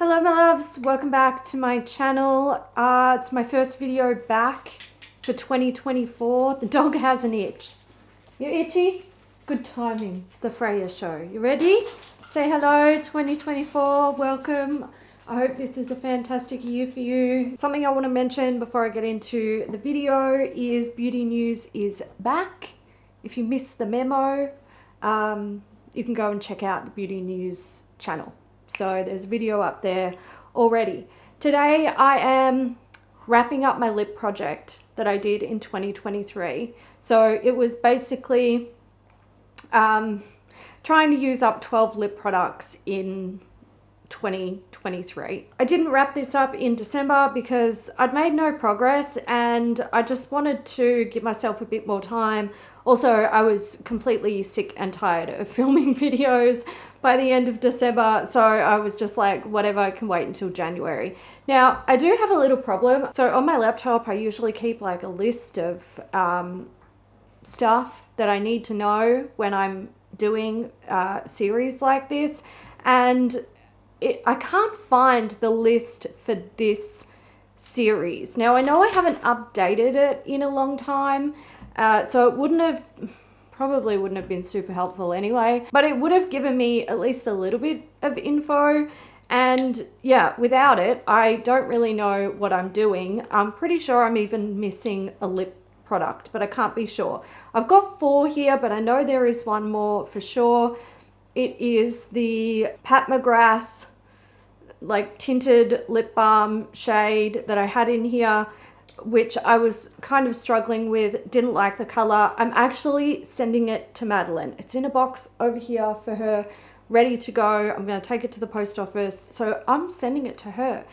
Hello my loves, welcome back to my channel. It's my first video back for 2024. The dog has an itch. You itchy? Good timing. It's the Freya show. You ready? Say hello 2024, welcome. I hope this is a fantastic year for you. Something I want to mention before I get into the video is Beauty News is back. If you missed the memo, you can go and check out the Beauty News channel. So there's a video up there already. Today I am wrapping up my lip project that I did in 2023. So it was basically trying to use up 12 lip products in 2023. I didn't wrap this up in December because I'd made no progress and I just wanted to give myself a bit more time. Also, I was completely sick and tired of filming videos by the end of December, so I was just like, whatever, I can wait until January. Now, I do have a little problem. So on my laptop, I usually keep like a list of stuff that I need to know when I'm doing a series like this, and I can't find the list for this series. Now, I know I haven't updated it in a long time, so it probably wouldn't have been super helpful anyway, but it would have given me at least a little bit of info. And yeah, without it, I don't really know what I'm doing. I'm pretty sure I'm even missing a lip product, but I can't be sure. I've got 4 here, but I know there is one more for sure. It is the Pat McGrath like tinted lip balm shade that I had in here, which I was kind of struggling with, didn't like the color. I'm actually sending it to Madeline. It's in a box over here for her, ready to go. I'm going to take it to the post office, so I'm sending it to her.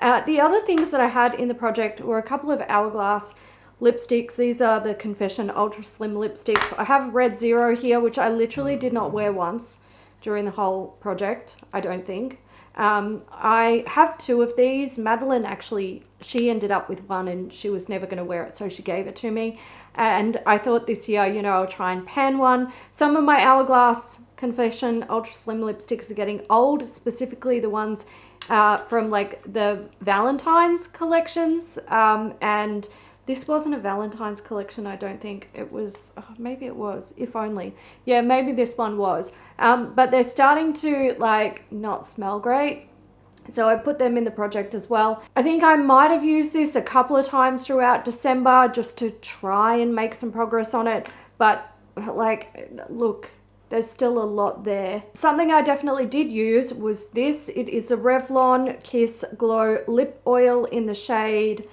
The other things that I had in the project were a couple of Hourglass lipsticks. These are the Confession Ultra Slim lipsticks. I have Red Zero here, which I literally did not wear once during the whole project, I don't think. I have 2 of these. Madeline actually, she ended up with one and she was never going to wear it, so she gave it to me. And I thought this year, you know, I'll try and pan one. Some of my Hourglass Confession Ultra Slim lipsticks are getting old, specifically the ones from like the Valentine's collections. And this wasn't a Valentine's collection, I don't think. It was, maybe it was, if only. Yeah, maybe this one was. But they're starting to like not smell great. So I put them in the project as well. I think I might have used this a couple of times throughout December just to try and make some progress on it. But like, look, there's still a lot there. Something I definitely did use was this. It is a Revlon Kiss Glow Lip Oil in the shade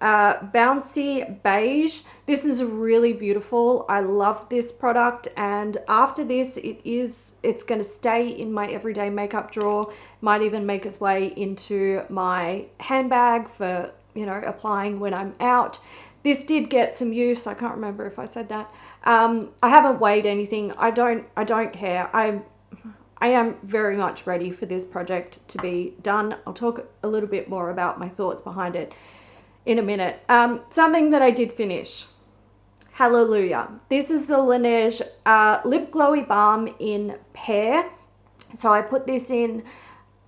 Bouncy Beige. This is really beautiful. I love this product, and after this it's going to stay in my everyday makeup drawer. Might even make its way into my handbag for, you know, applying when I'm out. This did get some use. I can't remember if I said that. I haven't weighed anything. I don't care. I am very much ready for this project to be done. I'll talk a little bit more about my thoughts behind it in a minute. Something that I did finish. Hallelujah. This is the Laneige Lip Glowy Balm in Pear. So I put this in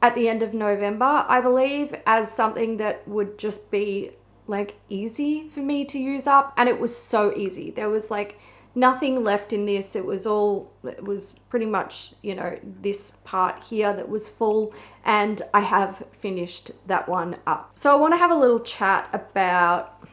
at the end of November, I believe, as something that would just be like easy for me to use up. And it was so easy. There was like nothing left in this. It was pretty much, you know, this part here that was full, and I have finished that one up. So I want to have a little chat about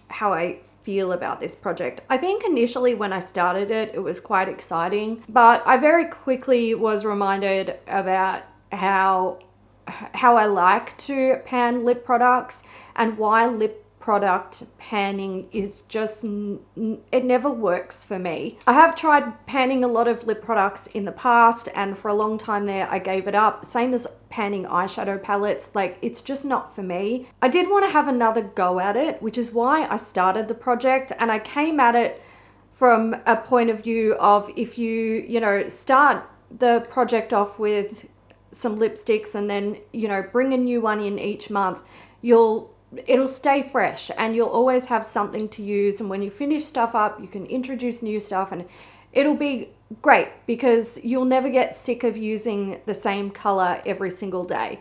how I feel about this project. I think initially when I started it, it was quite exciting, but I very quickly was reminded about how I like to pan lip products and why lip product panning is just, it never works for me. I have tried panning a lot of lip products in the past, and for a long time there I gave it up. Same as panning eyeshadow palettes, like it's just not for me. I did want to have another go at it, which is why I started the project, and I came at it from a point of view of, if you know, start the project off with some lipsticks and then, you know, bring a new one in each month, it'll stay fresh and you'll always have something to use. And when you finish stuff up, you can introduce new stuff and it'll be great because you'll never get sick of using the same color every single day.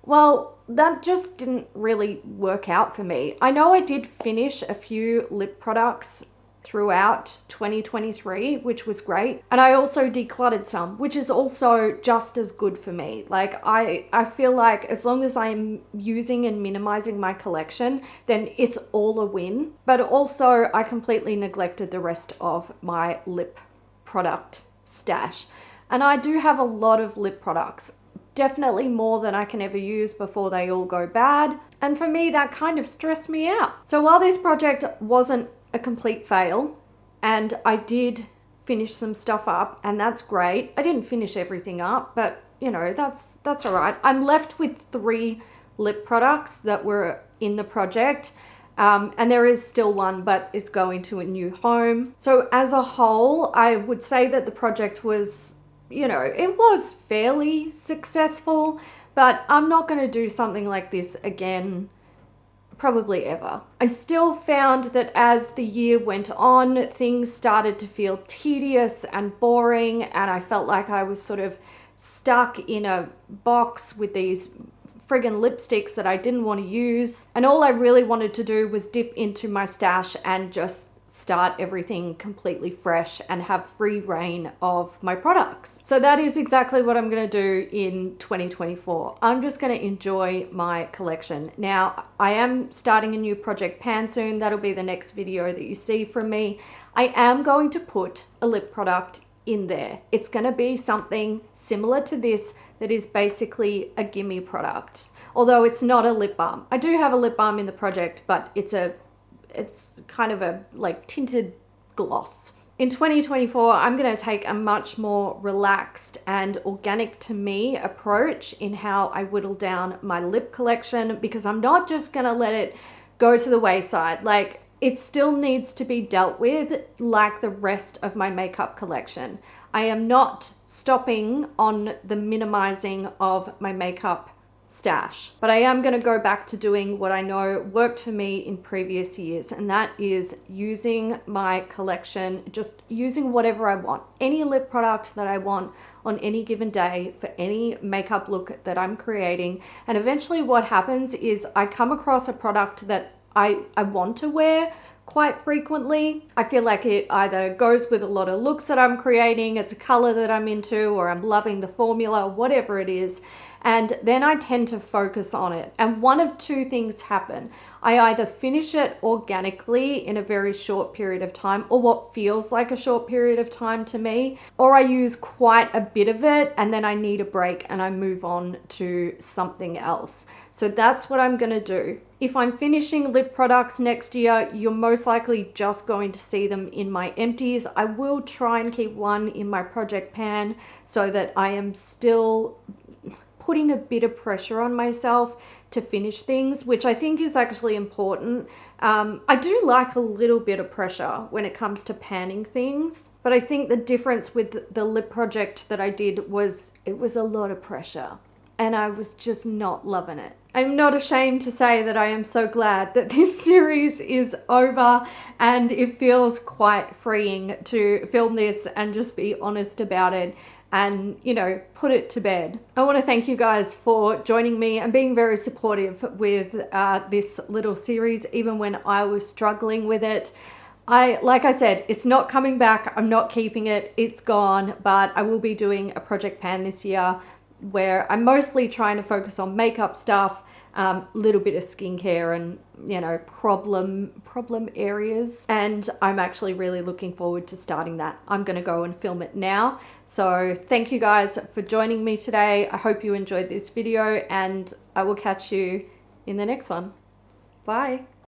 Well, that just didn't really work out for me. I know I did finish a few lip products throughout 2023, which was great. And I also decluttered some, which is also just as good for me. Like I feel like as long as I'm using and minimizing my collection, then it's all a win. But also I completely neglected the rest of my lip product stash. And I do have a lot of lip products, definitely more than I can ever use before they all go bad. And for me, that kind of stressed me out. So while this project wasn't a complete fail, and I did finish some stuff up, and that's great. I didn't finish everything up, but you know, that's all right. I'm left with 3 lip products that were in the project. And there is still one, but it's going to a new home. So as a whole, I would say that the project was, you know, it was fairly successful, but I'm not going to do something like this again probably ever. I still found that as the year went on, things started to feel tedious and boring, and I felt like I was sort of stuck in a box with these friggin' lipsticks that I didn't want to use. And all I really wanted to do was dip into my stash and just start everything completely fresh and have free reign of my products. So that is exactly what I'm going to do in 2024. I'm just going to enjoy my collection. Now, I am starting a new project pan soon. That'll be the next video that you see from me. I am going to put a lip product in there. It's going to be something similar to this that is basically a gimme product. Although it's not a lip balm. I do have a lip balm in the project, but it's kind of a like tinted gloss. In 2024, I'm going to take a much more relaxed and organic to me approach in how I whittle down my lip collection, because I'm not just going to let it go to the wayside. Like, it still needs to be dealt with like the rest of my makeup collection. I am not stopping on the minimizing of my makeup stash, but I am going to go back to doing what I know worked for me in previous years, and that is using my collection, just using whatever I want, any lip product that I want on any given day for any makeup look that I'm creating. And eventually what happens is I come across a product that I want to wear quite frequently. I feel like it either goes with a lot of looks that I'm creating, it's a color that I'm into, or I'm loving the formula, whatever it is. And then I tend to focus on it. And one of 2 things happen. I either finish it organically in a very short period of time, or what feels like a short period of time to me, or I use quite a bit of it and then I need a break and I move on to something else. So that's what I'm going to do. If I'm finishing lip products next year, you're most likely just going to see them in my empties. I will try and keep one in my project pan so that I am still putting a bit of pressure on myself to finish things, which I think is actually important. I do like a little bit of pressure when it comes to panning things, but I think the difference with the lip project that I did was it was a lot of pressure and I was just not loving it. I'm not ashamed to say that I am so glad that this series is over, and it feels quite freeing to film this and just be honest about it and, you know, put it to bed. I want to thank you guys for joining me and being very supportive with this little series, even when I was struggling with it. Like I said, it's not coming back. I'm not keeping it. It's gone, but I will be doing a project pan this year where I'm mostly trying to focus on makeup stuff, little bit of skincare and, you know, problem areas. And I'm actually really looking forward to starting that. I'm going to go and film it now. So thank you guys for joining me today. I hope you enjoyed this video, and I will catch you in the next one. Bye.